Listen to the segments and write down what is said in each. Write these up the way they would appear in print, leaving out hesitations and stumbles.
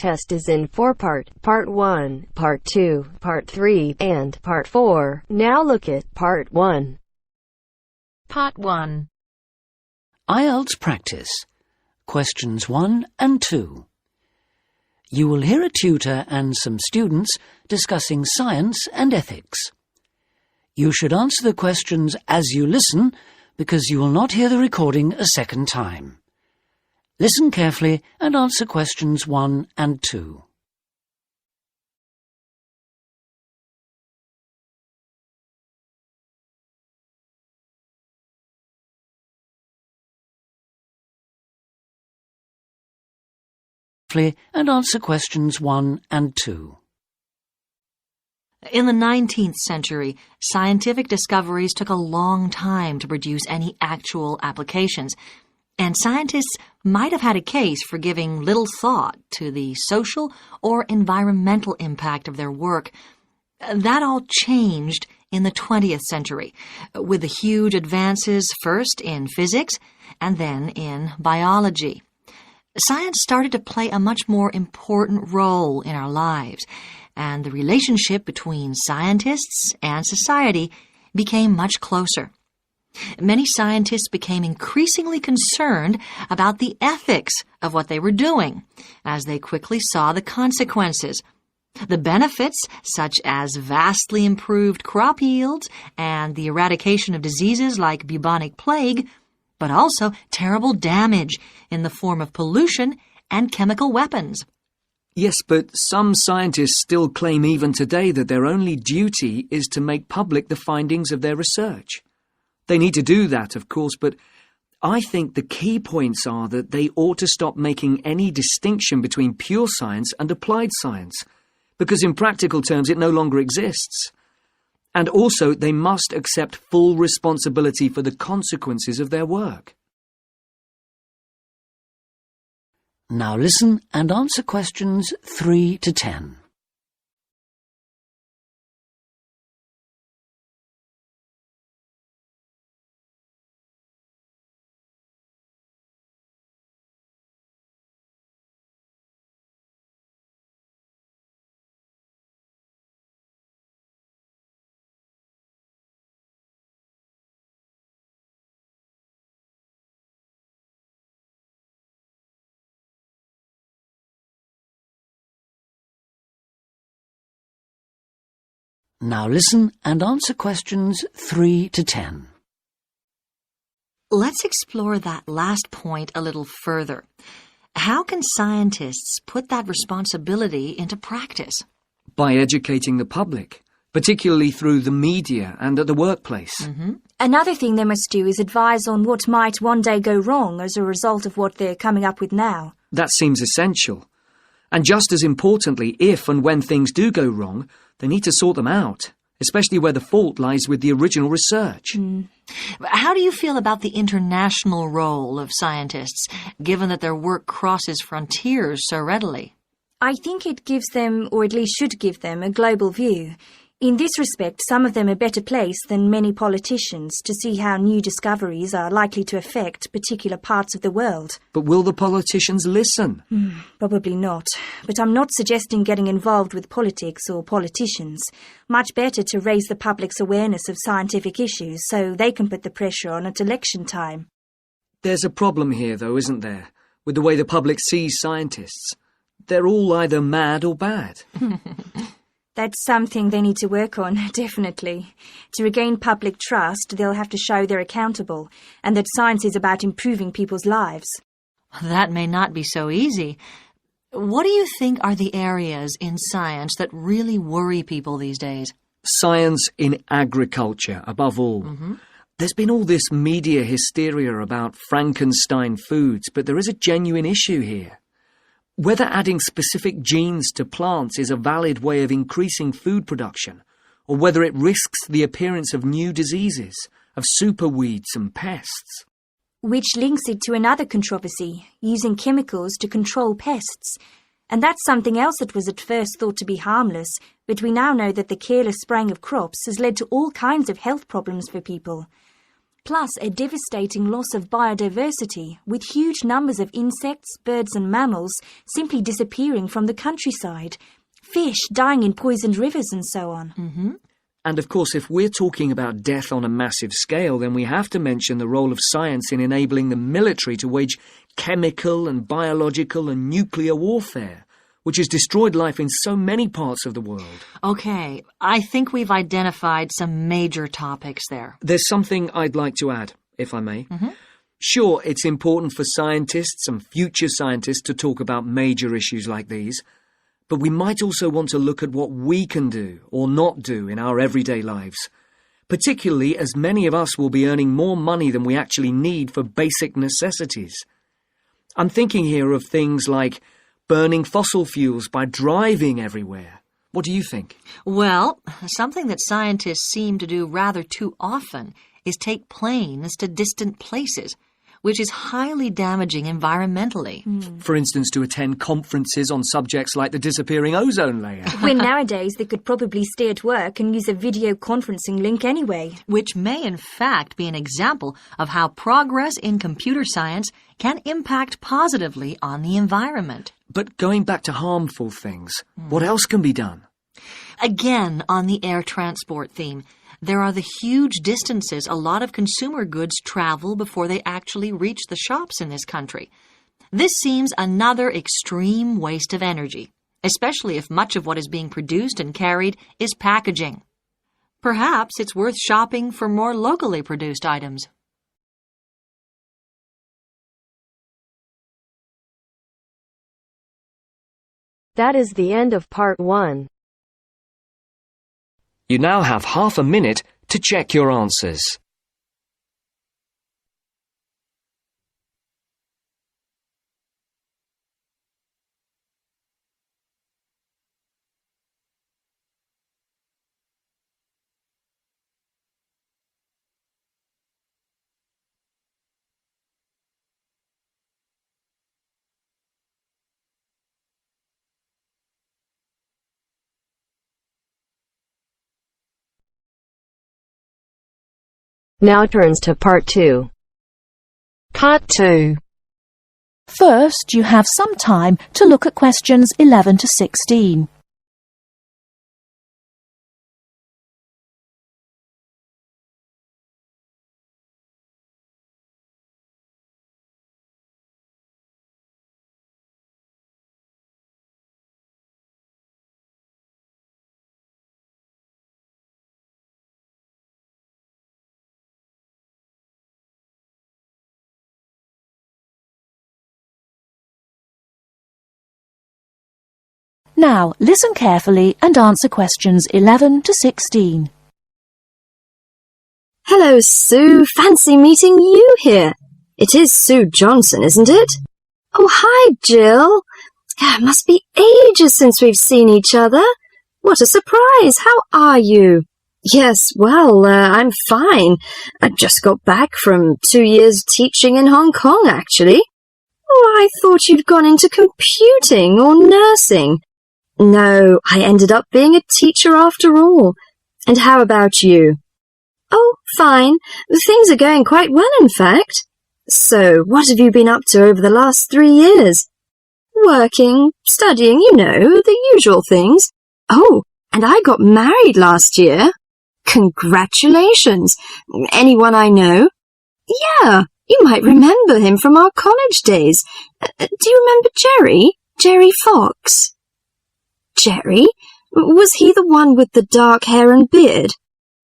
test is in 4-part, Part 1, Part 2, Part 3, and Part 4. Now look at Part 1. Part 1. Ielts practice. Questions 1 and 2. You will hear a tutor and some students discussing science and ethics. You should answer the questions as you listen because you will not hear the recording a second time. Listen carefully and answer questions 1 and 2. And answer questions 1 and 2. In the 19th century, scientific discoveries took a long time to produce any actual applications, and scientists might have had a case for giving little thought to the social or environmental impact of their work. That all changed in the 20th century, with the huge advances first in physics and then in biology. Science started to play a much more important role in our lives, and the relationship between scientists and society became much closer. Many scientists became increasingly concerned about the ethics of what they were doing, as they quickly saw the consequences. The benefits, such as vastly improved crop yields and the eradication of diseases like bubonic plague, but also terrible damage in the form of pollution and chemical weapons. Yes, but some scientists still claim even today that their only duty is to make public the findings of their research. They need to do that, of course, but I think the key points are that they ought to stop making any distinction between pure science and applied science, because in practical terms it no longer exists. And also, they must accept full responsibility for the consequences of their work. Now listen and answer questions 3 to 10. Now listen and answer questions 3 to 10. Let's explore that last point a little further. How can scientists put that responsibility into practice? By educating the public, particularly through the media and at the workplace. Another thing they must do is advise on what might one day go wrong as a result of what they're coming up with now. That seems essential. And just as importantly, if and when things do go wrong, they need to sort them out, especially where the fault lies with the original research. How do you feel about the international role of scientists, given that their work crosses frontiers so readily? I think it gives them, or at least should give them, a global view. In this respect, some of them are better placed than many politicians to see how new discoveries are likely to affect particular parts of the world. But will the politicians listen? Probably not. But I'm not suggesting getting involved with politics or politicians. Much better to raise the public's awareness of scientific issues so they can put the pressure on at election time. There's a problem here, though, isn't there, with the way the public sees scientists. They're all either mad or bad. That's something they need to work on, definitely. To regain public trust, they'll have to show they're accountable, and that science is about improving people's lives. That may not be so easy. What do you think are the areas in science that really worry people these days? Science in agriculture, above all. There's been all this media hysteria about Frankenstein foods, but there is a genuine issue here. Whether adding specific genes to plants is a valid way of increasing food production, or whether it risks the appearance of new diseases, of superweeds and pests. Which links it to another controversy, using chemicals to control pests. And that's something else that was at first thought to be harmless, but we now know that the careless spraying of crops has led to all kinds of health problems for people. plus a devastating loss of biodiversity, with huge numbers of insects, birds and mammals simply disappearing from the countryside, fish dying in poisoned rivers and so on. And of course, if we're talking about death on a massive scale, then we have to mention the role of science in enabling the military to wage chemical and biological and nuclear warfare, which has destroyed life in so many parts of the world. Okay, I think we've identified some major topics there. There's something I'd like to add, if I may. Sure, it's important for scientists and future scientists to talk about major issues like these, but we might also want to look at what we can do or not do in our everyday lives, particularly as many of us will be earning more money than we actually need for basic necessities. I'm thinking here of things like burning fossil fuels by driving everywhere. What do you think? Well, something that scientists seem to do rather too often is take planes to distant places, which is highly damaging environmentally. For instance, to attend conferences on subjects like the disappearing ozone layer. When nowadays they could probably stay at work and use a video conferencing link anyway. Which may in fact be an example of how progress in computer science can impact positively on the environment. But going back to harmful things, what else can be done? Again, on the air transport theme, there are the huge distances a lot of consumer goods travel before they actually reach the shops in this country. This seems another extreme waste of energy, especially if much of what is being produced and carried is packaging. Perhaps it's worth shopping for more locally produced items. That is the end of part 1. You now have half a minute to check your answers. Now turns to part 2. Part 2. First, you have some time to look at questions 11 to 16. Now, listen carefully and answer questions 11 to 16. Hello, Sue. Fancy meeting you here. It is Sue Johnson, isn't it? Oh, hi, Jill. It must be ages since we've seen each other. What a surprise. How are you? Yes, well, I'm fine. I just got back from 2 years teaching in Hong Kong, actually. Oh, I thought you'd gone into computing or nursing. No, I ended up being a teacher after all. And how about you? Oh, fine. Things are going quite well, in fact. So, what have you been up to over the last 3 years? Working, studying, you know, the usual things. Oh, and I got married last year. Congratulations. Anyone I know? Yeah, you might remember him from our college days. Do you remember Jerry? Jerry Fox? Jerry? Was he the one with the dark hair and beard?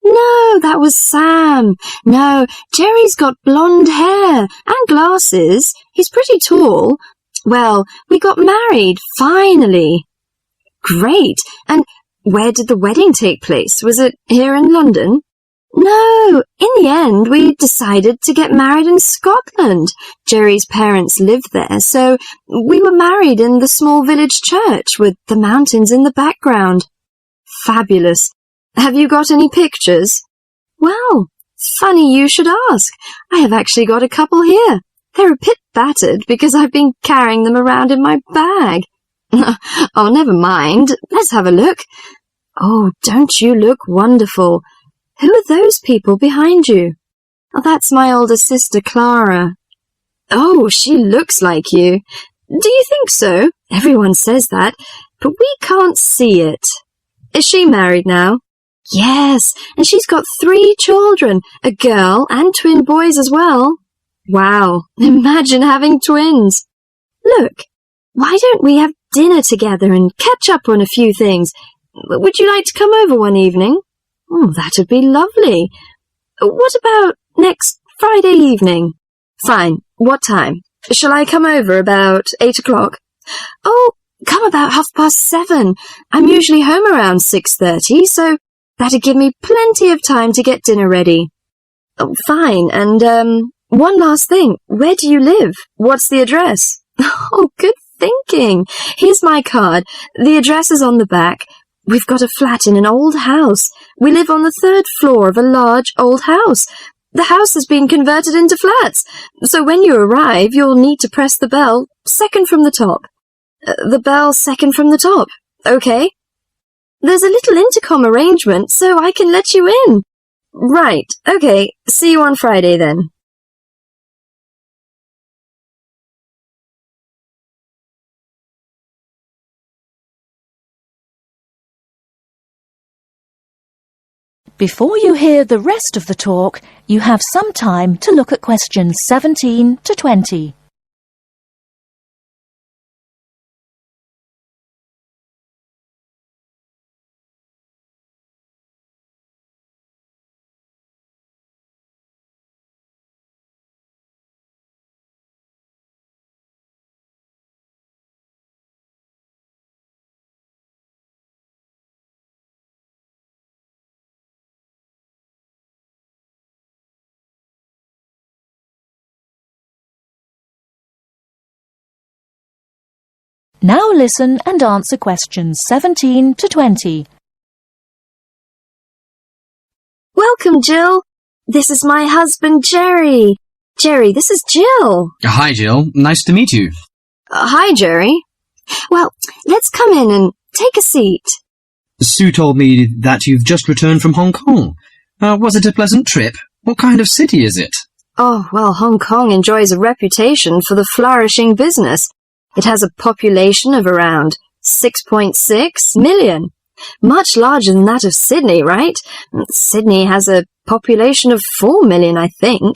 No, that was Sam. No, Jerry's got blonde hair and glasses. He's pretty tall. Well, we got married, finally. Great. And where did the wedding take place? Was it here in London? No, in the end, we decided to get married in Scotland. Jerry's parents lived there, so we were married in the small village church with the mountains in the background. Fabulous. Have you got any pictures? Well, funny you should ask. I have actually got a couple here. They're a bit battered because I've been carrying them around in my bag. Oh, never mind. Let's have a look. Oh, don't you look wonderful? Who are those people behind you? Oh, that's my older sister, Clara. Oh, she looks like you. Do you think so? Everyone says that, but we can't see it. Is she married now? Yes, and she's got 3 children, a girl and twin boys as well. Wow, imagine having twins. Look, why don't we have dinner together and catch up on a few things? Would you like to come over one evening? Oh, that'd be lovely. What about next Friday evening? Fine. What time? Shall I come over about 8 o'clock? Oh, come about 7:30. I'm usually home around 6:30, so that'd give me plenty of time to get dinner ready. Oh, fine. And, one last thing. Where do you live? What's the address? Oh, good thinking. Here's my card. The address is on the back. We've got a flat in an old house. We live on the 3rd floor of a large old house. The house has been converted into flats, so when you arrive, you'll need to press the bell, second from the top. The bell second from the top, okay? There's a little intercom arrangement, so I can let you in. Right, okay, see you on Friday then. Before you hear the rest of the talk, you have some time to look at questions 17 to 20. Now listen and answer questions 17 to 20. Welcome, Jill. This is my husband, Jerry. Jerry, this is Jill. Hi, Jill. Nice to meet you. Hi, Jerry. Well, let's come in and take a seat. Sue told me that you've just returned from Hong Kong. Was it a pleasant trip? What kind of city is it? Oh, well, Hong Kong enjoys a reputation for the flourishing business. It has a population of around 6.6 million. Much larger than that of Sydney, right? Sydney has a population of 4 million, I think.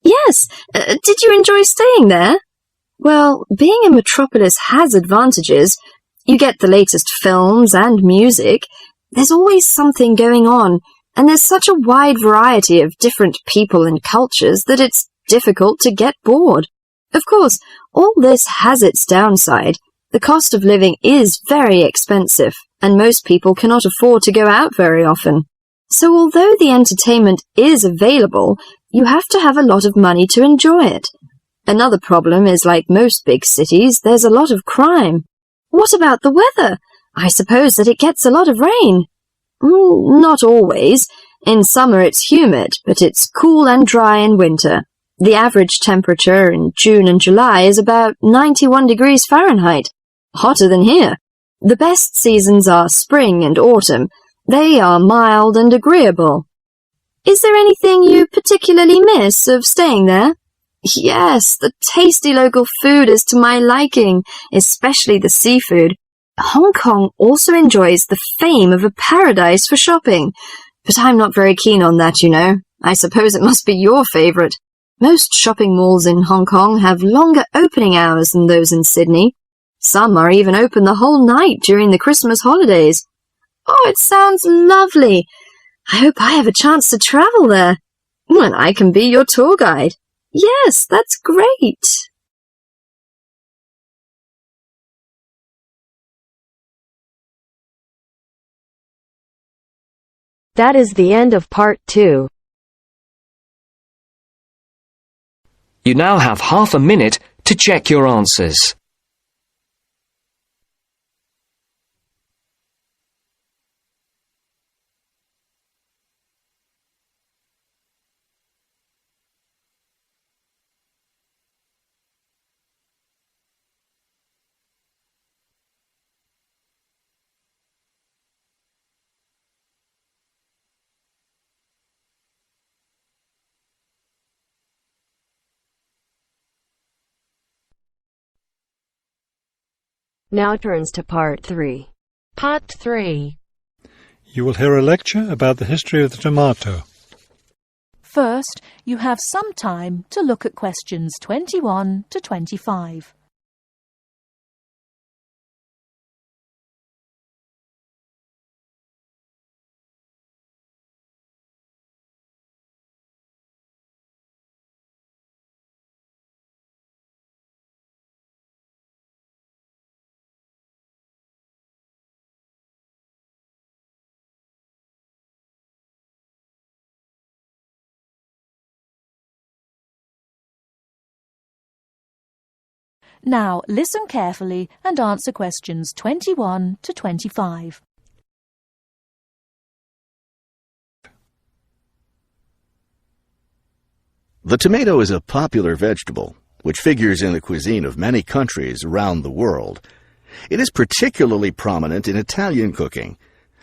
Yes, did you enjoy staying there? Well, being a metropolis has advantages. You get the latest films and music. There's always something going on, and there's such a wide variety of different people and cultures that it's difficult to get bored. Of course, all this has its downside. The cost of living is very expensive, and most people cannot afford to go out very often. So although the entertainment is available, you have to have a lot of money to enjoy it. Another problem is, like most big cities, there's a lot of crime. What about the weather? I suppose that it gets a lot of rain. Not always. In summer it's humid, but it's cool and dry in winter. The average temperature in June and July is about 91 degrees Fahrenheit, hotter than here. The best seasons are spring and autumn. They are mild and agreeable. Is there anything you particularly miss of staying there? Yes, the tasty local food is to my liking, especially the seafood. Hong Kong also enjoys the fame of a paradise for shopping, but I'm not very keen on that, you know. I suppose it must be your favourite. Most shopping malls in Hong Kong have longer opening hours than those in Sydney. Some are even open the whole night during the Christmas holidays. Oh, it sounds lovely. I hope I have a chance to travel there. And I can be your tour guide. Yes, that's great. That is the end of part 2. You now have half a minute to check your answers. Now turns to Part 3. Part 3. You will hear a lecture about the history of the tomato. First, you have some time to look at questions 21 to 25. Now listen carefully and answer questions 21 to 25. The tomato is a popular vegetable, which figures in the cuisine of many countries around the world. It is particularly prominent in Italian cooking,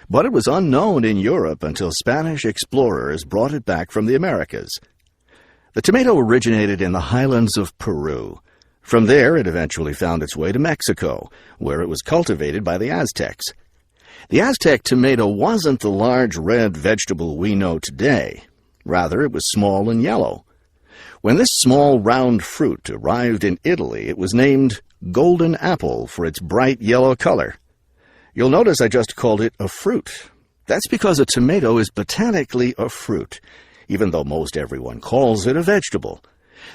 but it was unknown in Europe until Spanish explorers brought it back from the Americas. The tomato originated in the highlands of Peru. From there, it eventually found its way to Mexico, where it was cultivated by the Aztecs. The Aztec tomato wasn't the large red vegetable we know today. Rather, it was small and yellow. When this small round fruit arrived in Italy, it was named golden apple for its bright yellow color. You'll notice I just called it a fruit. That's because a tomato is botanically a fruit, even though most everyone calls it a vegetable.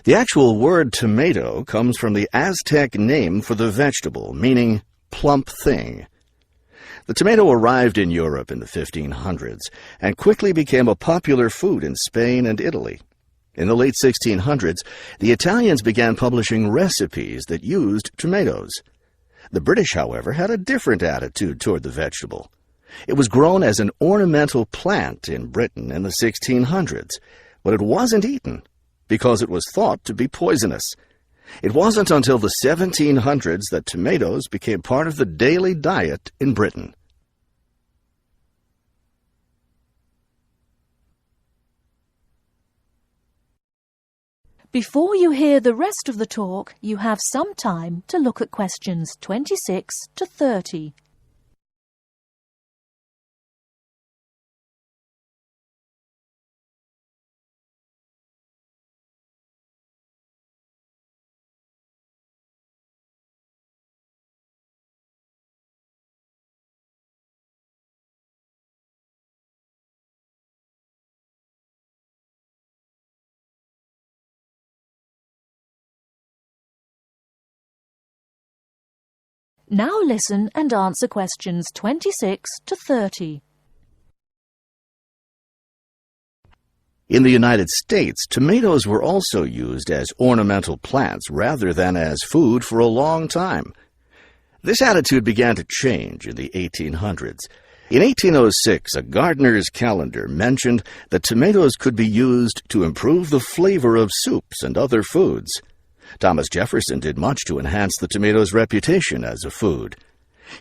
The actual word tomato comes from the Aztec name for the vegetable, meaning plump thing. The tomato arrived in Europe in the 1500s and quickly became a popular food in Spain and Italy. In the late 1600s, the Italians began publishing recipes that used tomatoes. The British, however, had a different attitude toward the vegetable. It was grown as an ornamental plant in Britain in the 1600s, but it wasn't eaten because it was thought to be poisonous. It wasn't until the 1700s that tomatoes became part of the daily diet in Britain. Before you hear the rest of the talk, you have some time to look at questions 26 to 30. Now listen and answer questions 26 to 30. In the United States, tomatoes were also used as ornamental plants rather than as food for a long time. This attitude began to change in the 1800s. In 1806, a gardener's calendar mentioned that tomatoes could be used to improve the flavor of soups and other foods. Thomas Jefferson did much to enhance the tomato's reputation as a food.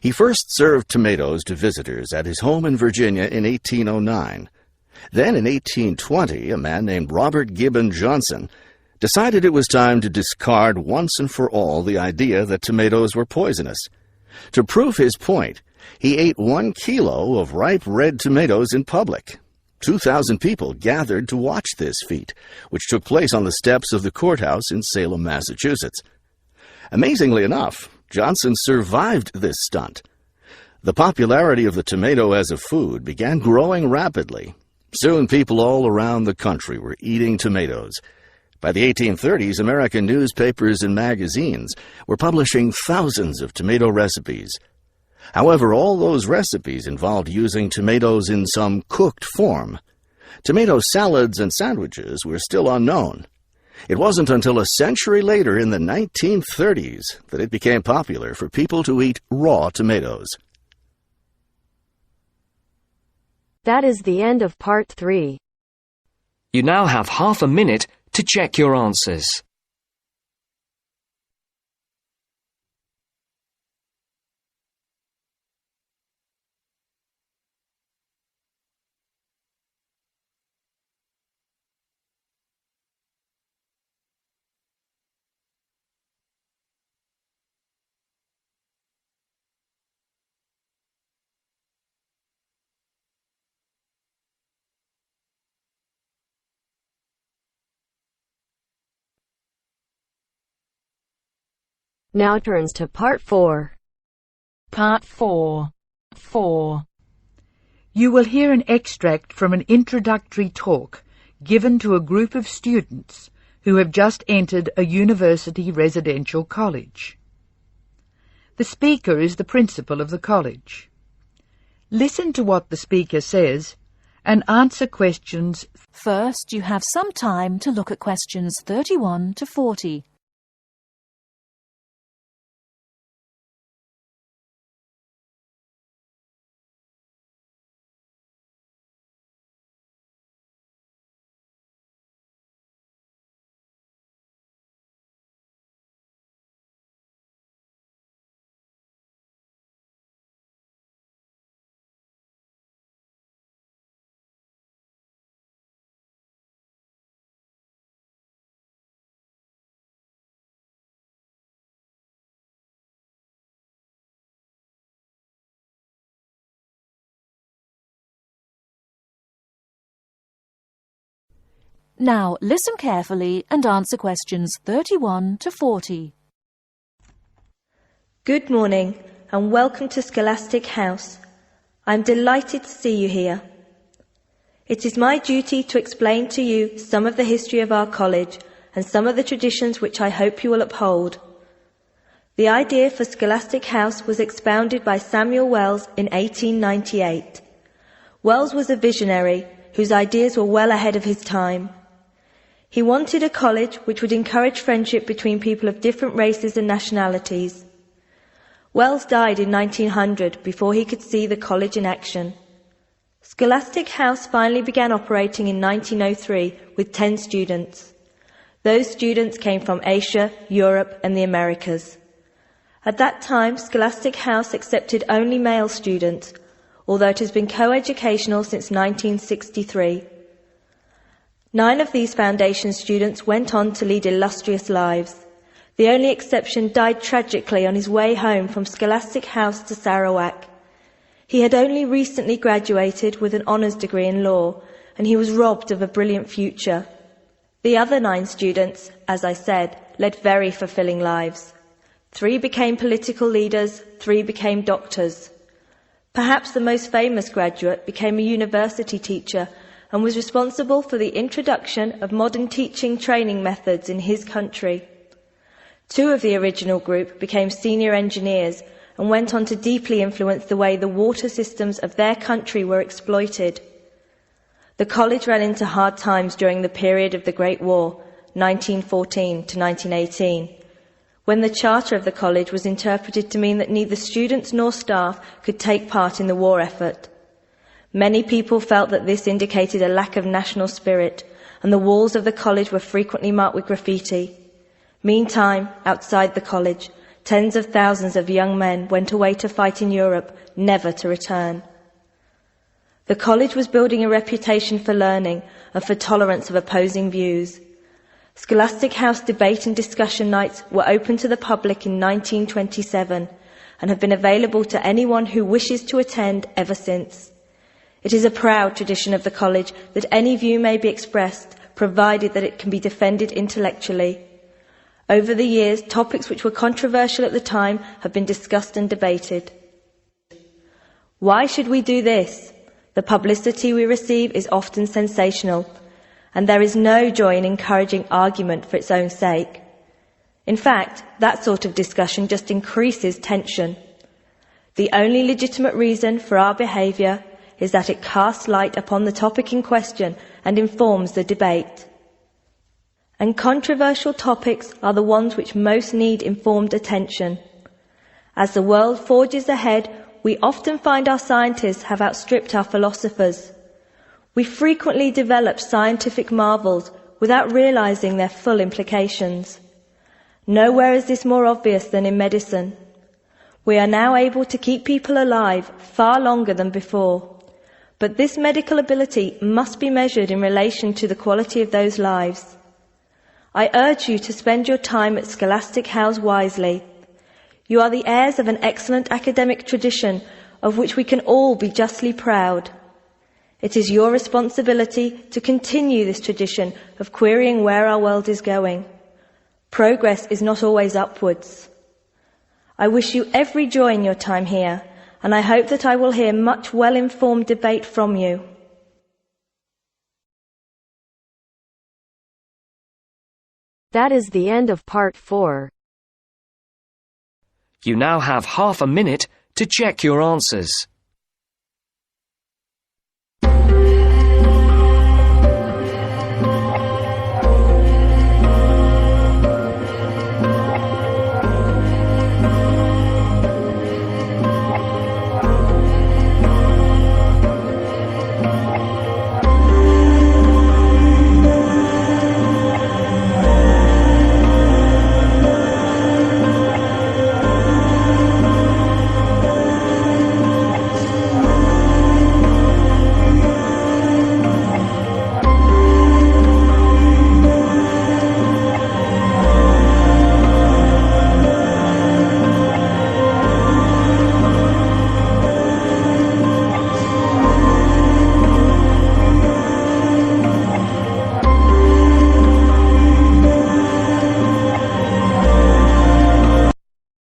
He first served tomatoes to visitors at his home in Virginia in 1809. Then in 1820, a man named Robert Gibbon Johnson decided it was time to discard once and for all the idea that tomatoes were poisonous. To prove his point, he ate 1 kilo of ripe red tomatoes in public. 2,000 people gathered to watch this feat, which took place on the steps of the courthouse in Salem, Massachusetts. Amazingly enough, Johnson survived this stunt. The popularity of the tomato as a food began growing rapidly. Soon people all around the country were eating tomatoes. By the 1830s, American newspapers and magazines were publishing thousands of tomato recipes. However, all those recipes involved using tomatoes in some cooked form. Tomato salads and sandwiches were still unknown. It wasn't until a century later, in the 1930s, that it became popular for people to eat raw tomatoes. That is the end of Part 3. You now have half a minute to check your answers. Now turns to Part 4. Part 4. 4. You will hear an extract from an introductory talk given to a group of students who have just entered a university residential college. The speaker is the principal of the college. Listen to what the speaker says and answer questions. First, you have some time to look at questions 31 to 40. Now listen carefully and answer questions 31 to 40. Good morning and welcome to Scholastic House. I'm delighted to see you here. It is my duty to explain to you some of the history of our college and some of the traditions which I hope you will uphold. The idea for Scholastic House was expounded by Samuel Wells in 1898. Wells was a visionary whose ideas were well ahead of his time. He wanted a college which would encourage friendship between people of different races and nationalities. Wells died in 1900 before he could see the college in action. Scholastic House finally began operating in 1903 with 10 students. Those students came from Asia, Europe and the Americas. At that time, Scholastic House accepted only male students, although it has been co-educational since 1963. 9 of these foundation students went on to lead illustrious lives. The only exception died tragically on his way home from Scholastic House to Sarawak. He had only recently graduated with an honours degree in law, and he was robbed of a brilliant future. The other 9 students, as I said, led very fulfilling lives. 3 became political leaders, 3 became doctors. Perhaps the most famous graduate became a university teacher and was responsible for the introduction of modern teaching training methods in his country. 2 of the original group became senior engineers and went on to deeply influence the way the water systems of their country were exploited. The college ran into hard times during the period of the Great War, 1914 to 1918, when the charter of the college was interpreted to mean that neither students nor staff could take part in the war effort. Many people felt that this indicated a lack of national spirit, and the walls of the college were frequently marked with graffiti. Meantime, outside the college, tens of thousands of young men went away to fight in Europe, never to return. The college was building a reputation for learning and for tolerance of opposing views. Scholastic House debate and discussion nights were open to the public in 1927 and have been available to anyone who wishes to attend ever since. It is a proud tradition of the college that any view may be expressed, provided that it can be defended intellectually. Over the years, topics which were controversial at the time have been discussed and debated. Why should we do this? The publicity we receive is often sensational, and there is no joy in encouraging argument for its own sake. In fact, that sort of discussion just increases tension. The only legitimate reason for our behaviour is that it casts light upon the topic in question and informs the debate. And controversial topics are the ones which most need informed attention. As the world forges ahead, we often find our scientists have outstripped our philosophers. We frequently develop scientific marvels without realizing their full implications. Nowhere is this more obvious than in medicine. We are now able to keep people alive far longer than before. But this medical ability must be measured in relation to the quality of those lives. I urge you to spend your time at Scholastic House wisely. You are the heirs of an excellent academic tradition of which we can all be justly proud. It is your responsibility to continue this tradition of querying where our world is going. Progress is not always upwards. I wish you every joy in your time here, and I hope that I will hear much well-informed debate from you. That is the end of Part 4. You now have half a minute to check your answers.